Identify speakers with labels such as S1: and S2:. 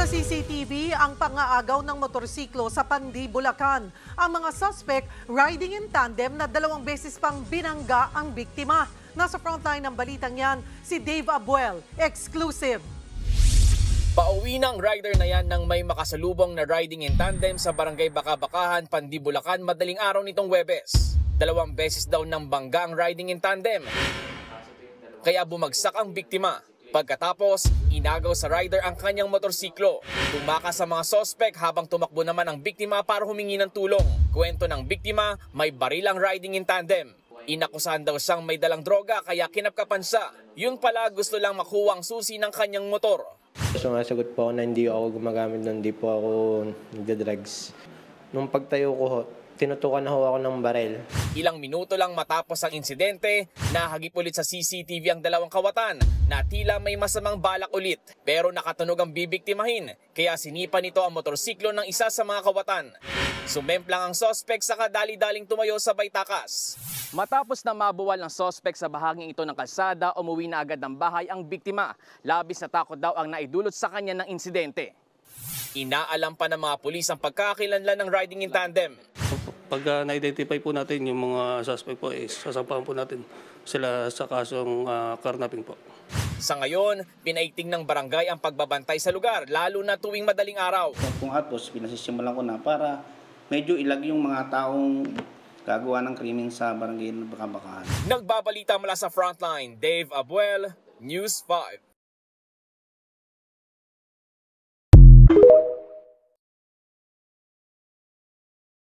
S1: Sa CCTV, ang pangaagaw ng motorsiklo sa Pandi, Bulacan. Ang mga suspect riding in tandem na 2 beses pang binangga ang biktima. Nasa frontline ng balitang yan, si Dave Abuel, exclusive.
S2: Pauwi ng rider na yan nang may makasalubong na riding in tandem sa barangay Baka-Bakahan, Pandi, Bulacan madaling araw nitong Huwebes. 2 beses daw nang bangga ang riding in tandem. Kaya bumagsak ang biktima. Pagkatapos, inagaw sa rider ang kanyang motorsiklo. Tumakas sa mga sospek habang tumakbo naman ang biktima para humingi ng tulong. Kwento ng biktima, may baril ang riding in tandem. Inakusahan daw siyang may dalang droga kaya kinapkapan siya. Yun pala gusto lang makuha ang susi ng kanyang motor.
S3: Sumasagot po ako na hindi ako gumagamit nun, hindi po ako nagda-drugs. Nung pagtayo ko, tinutukan na ho ako ng baril.
S2: Ilang minuto lang matapos ang insidente, nahagip ulit sa CCTV ang 2 kawatan na tila may masamang balak ulit. Pero nakatunog ang bibiktimahin, kaya sinipa nito ang motorsiklo ng isa sa mga kawatan. Sumemplang ang sospek sa dali-daling tumayo sa takas. Matapos na mabuwal ng sospek sa bahaging ito ng kalsada, umuwi na agad ng bahay ang biktima. Labis na takot daw ang naidulot sa kanya ng insidente. Inaalam pa ng mga pulis ang pagkakakilanlan ng riding in tandem.
S4: Pag na-identify po natin yung mga suspect po, sasampahan po natin sila sa kasong carnapping po.
S2: Sa ngayon, pinaigting ng barangay ang pagbabantay sa lugar, lalo na tuwing madaling araw.
S5: Kung atos, pinasisimulan ko na para medyo ilag yung mga taong gagawa ng krimen sa barangay ng Baka-Bakahan.
S2: Nagbabalita mula sa frontline, Dave Abuel, News 5.